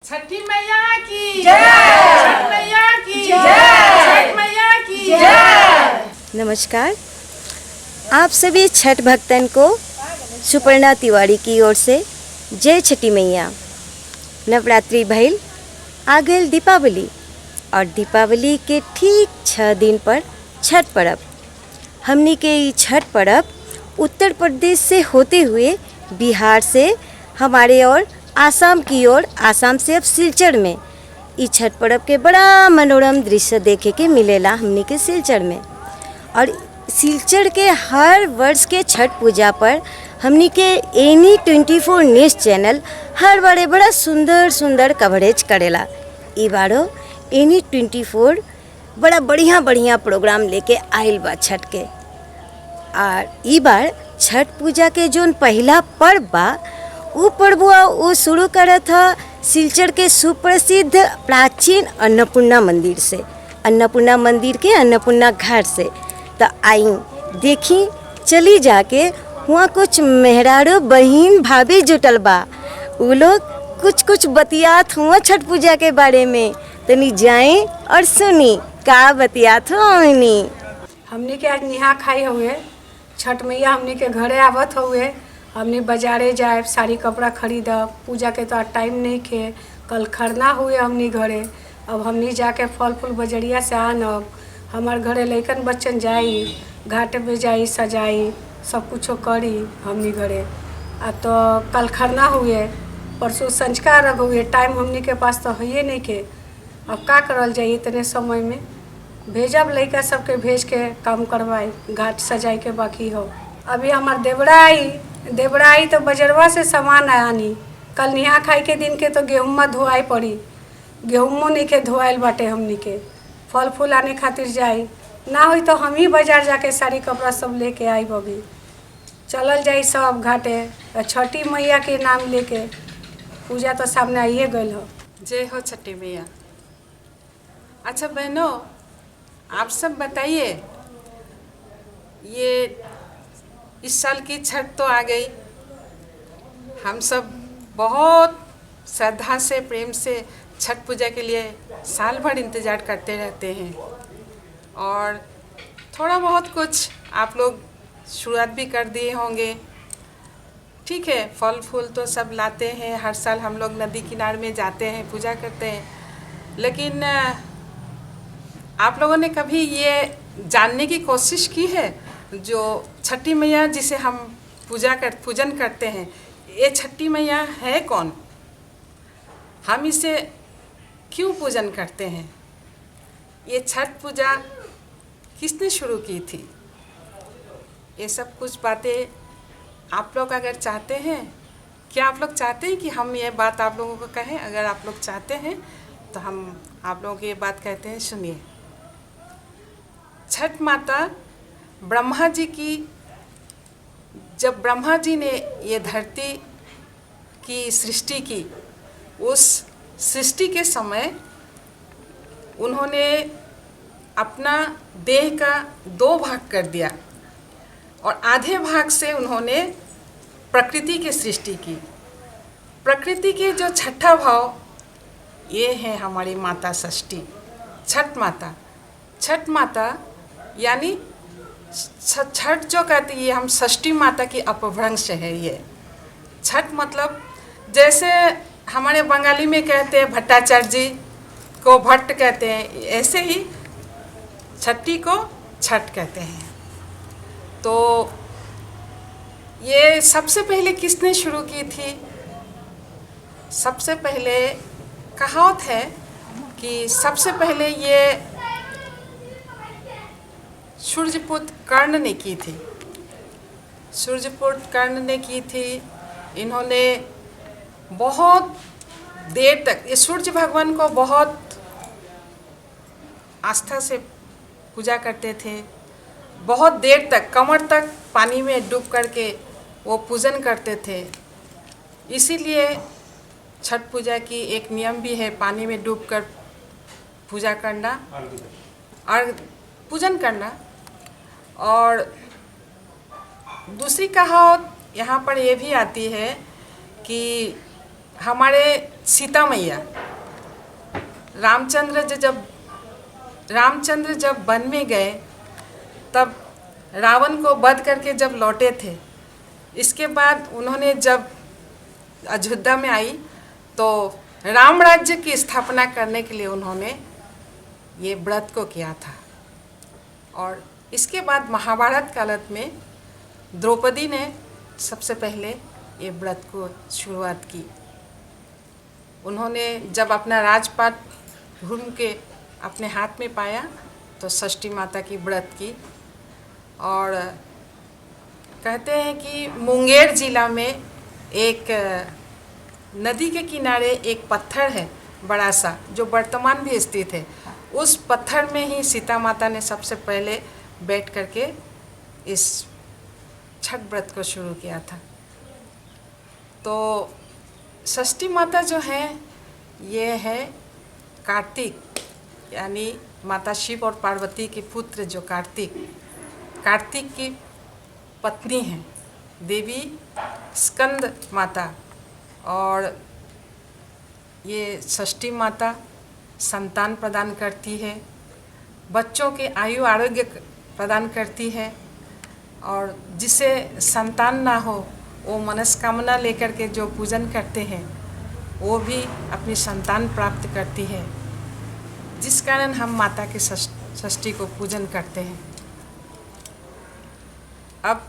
छठी मैया की जय। छठ मैया की जय। छठ मैया की जय। नमस्कार, आप सभी छठ भक्तन को सुपर्णा तिवारी की ओर से जय छठी मैया। नवरात्रि भइल आ गई दीपावली और दीपावली के ठीक 6 दिन पर छठ पर्व। हमनी के ये छठ पर्व उत्तर प्रदेश से होते हुए बिहार से हमारे और आसाम की ओर, आसाम से अब सिलचर में ई छठ पर्व के बड़ा मनोरम दृश्य देखे के मिलेला हमनी के सिलचर में। और सिलचर के हर वर्ष के छठ पूजा पर हमनी के एनी 24 न्यूज़ चैनल हर बारे बड़ा सुंदर सुंदर कवरेज करेला। ई बारो एनी 24 बड़ा बढ़िया प्रोग्राम लेके आइल बा छठ के। और ई बार छठ पूजा के जोन पहला पर्व बा उ पर्ववा वो शुरू करत ह सिलचर के सुप्रसिद्ध प्राचीन अन्नपूर्णा मंदिर से, अन्नपूर्णा मंदिर के अन्नपूर्णा घाट से। तो आई देखी चली जाके वहाँ कुछ मेहरारू बहिन भाभी जुटल बा, उ लोग कुछ बतियात हुआ छठ पूजा के बारे में। तनी जाए और सुनी का बतियात हो। हमनी के आज निहा खाई हुए छठ मैया हमनी के घरे आवत हुए। हमनी बाजारे जाए, साड़ी कपड़ा खरीदब, पूजा के तो आज टाइम नहीं खे। कल खरना हुए हमनी घरे, अब हमनी जाके फल फूल बजरिया से आनब। हमार घरे लइकन बच्चन जाई, घाट पे जाई, सजाई, सब कुछो करी हमनी घरे। आ तो कल खरना हुए, परसों संझका अर्घ हुए। टाइम हमनी के पास तो है नहीं के, अब का करल जाई। इतने समय में भेजब लइका सबके, भेज के काम करवाई, घाट सजाई के बाकी हो। अभी हमार देवरा आई तो बजरवा से सामान आनी। कल निहा खाई के दिन के तो गेहूँ धोआई पड़ी, गेहूँ नहीं के धोआइल बाटे। हमनी के फल फूल आने खातिर जाई, ना हुई तो हम ही बाजार जाके साड़ी कपड़ा सब लेके आई। बबी चलल जाई सब घाटे छठी मैया के नाम लेके। पूजा तो सामने आइए गई हो। जय हो छठी मैया। अच्छा बहनों, आप सब बताइए, ये इस साल की छठ तो आ गई। हम सब बहुत श्रद्धा से, प्रेम से छठ पूजा के लिए साल भर इंतज़ार करते रहते हैं। और थोड़ा बहुत कुछ आप लोग शुरुआत भी कर दिए होंगे। ठीक है, फल फूल तो सब लाते हैं। हर साल हम लोग नदी किनारे में जाते हैं, पूजा करते हैं। लेकिन आप लोगों ने कभी ये जानने की कोशिश की है, जो छठी मैया जिसे हम पूजन करते हैं, ये छठी मैया है कौन? हम इसे क्यों पूजन करते हैं? ये छठ पूजा किसने शुरू की थी? ये सब कुछ बातें आप लोग अगर चाहते हैं, क्या आप लोग चाहते हैं कि हम ये बात आप लोगों को कहें? अगर आप लोग चाहते हैं तो हम आप लोगों को ये बात कहते हैं, सुनिए। छठ माता ब्रह्मा जी की, जब ब्रह्मा जी ने ये धरती की सृष्टि की, उस सृष्टि के समय उन्होंने अपना देह का 2 भाग कर दिया और आधे भाग से उन्होंने प्रकृति की सृष्टि की। प्रकृति के जो छठा भाव, ये है हमारी माता षष्ठी, छठ माता। छठ माता यानी छठ जो कहती है, हम षष्ठी माता की अपभ्रंश है ये। छठ मतलब जैसे हमारे बंगाली में कहते हैं भट्टाचार्य जी को भट्ट कहते हैं, ऐसे ही छठी को छठ कहते हैं। तो ये सबसे पहले किसने शुरू की थी? सबसे पहले कहावत है कि सबसे पहले ये सूर्यपुत्र कर्ण ने की थी। सूर्यपुत्र कर्ण ने की थी। इन्होंने बहुत देर तक, ये सूर्य भगवान को बहुत आस्था से पूजा करते थे। बहुत देर तक, कमर तक पानी में डूब करके वो पूजन करते थे। इसीलिए छठ पूजा की एक नियम भी है, पानी में डूबकर पूजा करना और पूजन करना। और दूसरी कहावत यहाँ पर ये भी आती है कि हमारे सीता मैया रामचंद्र जब वन में गए तब रावण को वध करके जब लौटे थे, इसके बाद उन्होंने जब अयोध्या में आई तो राम राज्य की स्थापना करने के लिए उन्होंने ये व्रत को किया था। और इसके बाद महाभारत काल में द्रौपदी ने सबसे पहले ये व्रत को शुरुआत की। उन्होंने जब अपना राजपाट घूम के अपने हाथ में पाया तो षष्ठी माता की व्रत की। और कहते हैं कि मुंगेर जिला में एक नदी के किनारे एक पत्थर है बड़ा सा, जो वर्तमान भी स्थित है। उस पत्थर में ही सीता माता ने सबसे पहले बैठ करके इस छठ व्रत को शुरू किया था। तो षष्ठी माता जो है ये है कार्तिक, यानी माता शिव और पार्वती के पुत्र जो कार्तिक की पत्नी हैं, देवी स्कंद माता। और ये षष्ठी माता संतान प्रदान करती है, बच्चों के आयु आरोग्य प्रदान करती है। और जिसे संतान ना हो वो मनस्कामना लेकर के जो पूजन करते हैं वो भी अपनी संतान प्राप्त करती है, जिस कारण हम माता के षष्ठी को पूजन करते हैं। अब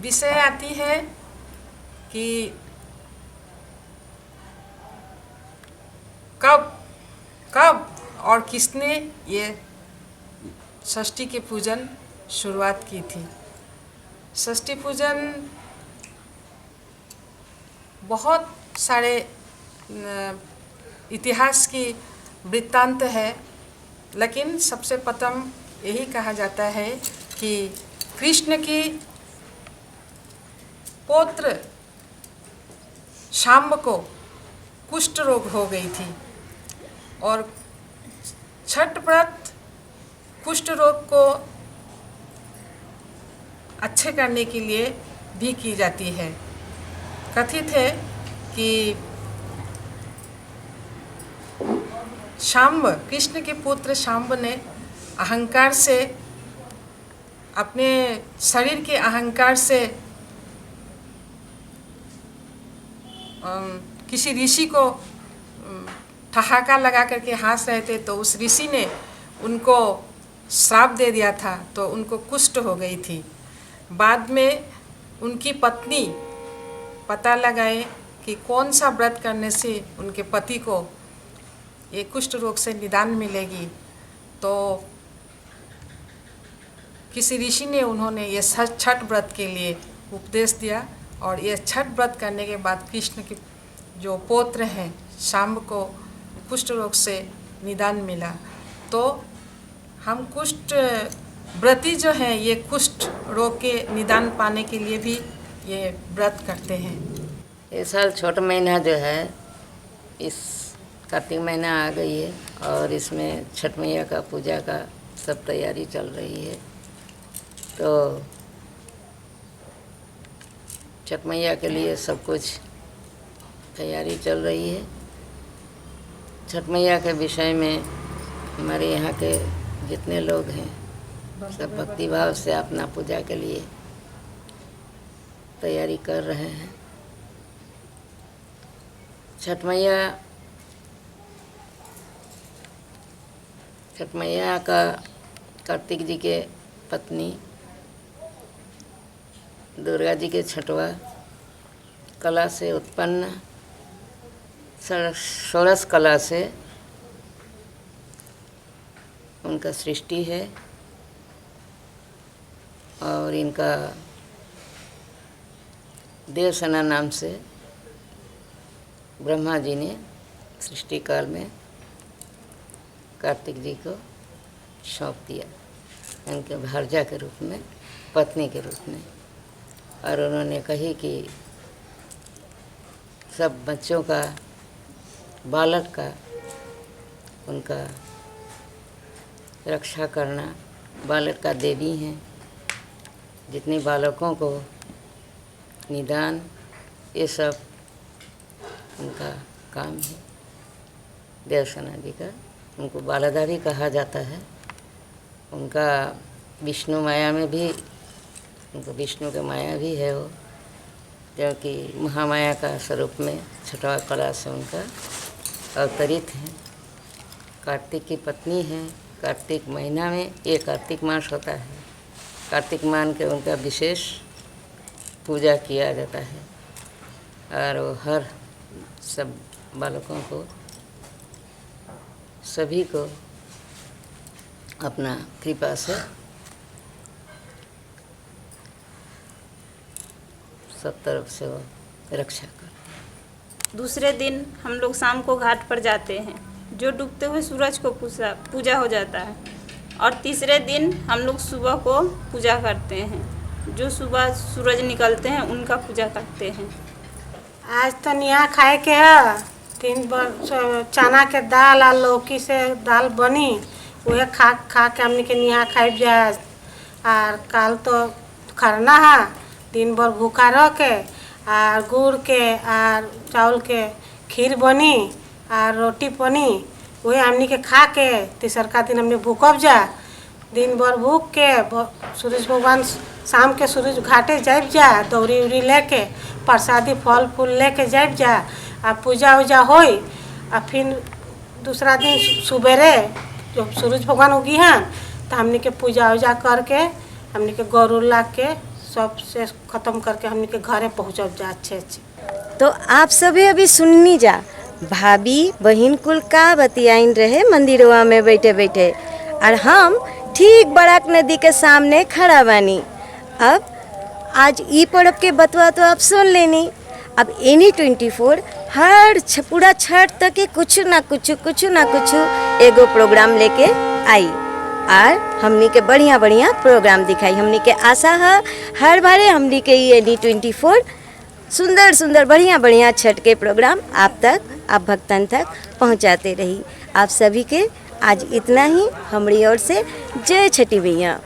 विषय आती है कि कब और किसने ये षष्ठी के पूजन शुरुआत की थी। षष्ठी पूजन बहुत सारे इतिहास की वृत्तांत है, लेकिन सबसे प्रथम यही कहा जाता है कि कृष्ण की पौत्र शाम्ब को कुष्ठ रोग हो गई थी और छठ व्रत कुष्ठ रोग को अच्छे करने के लिए भी की जाती है। कथित है कि शाम्ब, कृष्ण के पुत्र शाम्ब ने अहंकार से, अपने शरीर के अहंकार से किसी ऋषि को ठहाका लगा करके हंस रहे थे, तो उस ऋषि ने उनको श्राप दे दिया था, तो उनको कुष्ठ हो गई थी। बाद में उनकी पत्नी पता लगाए कि कौन सा व्रत करने से उनके पति को ये कुष्ठ रोग से निदान मिलेगी, तो किसी ऋषि ने उन्होंने ये छठ व्रत के लिए उपदेश दिया। और ये छठ व्रत करने के बाद कृष्ण के जो पौत्र हैं शाम्ब को कुष्ठ रोग से निदान मिला। तो हम कुष्ठ व्रती जो हैं ये कुष्ठ रोग के निदान पाने के लिए भी ये व्रत करते हैं। इस साल छोटा महीना जो है इस कार्तिक महीना आ गई है और इसमें छठ मैया का पूजा का सब तैयारी चल रही है। तो छठ मैया के लिए सब कुछ तैयारी चल रही है। छठ मैया के विषय में हमारे यहाँ के जितने लोग हैं सब भक्तिभाव से अपना पूजा के लिए तैयारी कर रहे हैं। छठ मैया का कार्तिक जी के पत्नी दुर्गा जी के छठवा कला से उत्पन्न षोडश कला से उनका सृष्टि है और इनका देवसेना नाम से ब्रह्मा जी ने सृष्टि काल में कार्तिक जी को सौंप दिया, उनके भारजा के रूप में, पत्नी के रूप में। और उन्होंने कही कि सब बच्चों का, बालक का, उनका रक्षा करना, बालक का देवी हैं, जितने बालकों को निदान, ये सब उनका काम है देवसेना जी का। उनको बालादा भी कहा जाता है। उनका विष्णु माया में भी, उनको विष्णु का माया भी है वो, क्योंकि महामाया का स्वरूप में छठवा कला से उनका अवतरित हैं। कार्तिक की पत्नी हैं। कार्तिक महीना में ये कार्तिक मास होता है, कार्तिक मान के उनका विशेष पूजा किया जाता है और वो हर सब बालकों को, सभी को अपना कृपा से सब तरफ से वो रक्षा कर। दूसरे दिन हम लोग शाम को घाट पर जाते हैं, जो डूबते हुए सूरज को पूजा हो जाता है। और तीसरे दिन हम लोग सुबह को पूजा करते हैं, जो सुबह सूरज निकलते हैं उनका पूजा करते हैं। आज तो निहा खाए के है। 3 बार चना के दाल और लौकी से दाल बनी, वह खा के हमने के निहा खाए जाए। और कल तो खरना है, दिन भर भूखा रह के और गुड़ के और चावल के खीर बनी और रोटी बनी, वही हमने के खा के तीसरका दिन हमने भूखब जा। दिन भर भूख के सूरज भगवान शाम के सूरज घाटे जाइब जा, दौरी उरी लेके प्रसादी फल फूल लेके जाइब जा। और पूजा उजा होई और फिर दूसरा दिन सुबेरे जब सूरज भगवान उगी हैं तो हमने के पूजा उजा करके हमने के गौर ला के सब से ख़त्म करके हमने के घरे पहुँचब जा अच्छे अच्छे। तो आप सभी अभी सुननी जा, भाभी बहिन कुल का बतियाइन रहे मंदिरवा में बैठे बैठे, और हम ठीक बड़ाक नदी के सामने खड़ा बानी। अब आज ई पर्व के बतवा तो आप सुन लेनी। अब एनी 24 हर पूरा छठ तक के कुछ ना कुछ एगो प्रोग्राम लेके आई और हमनी के बढ़िया बढ़िया प्रोग्राम दिखाई। हमनी के आशा है हर बारे हमनी के ये एनी 24 सुंदर सुंदर बढ़िया बढ़िया छठ के प्रोग्राम आप तक, आप भक्तन तक पहुंचाते रही। आप सभी के आज इतना ही, हमारी ओर से जय छठी मैया।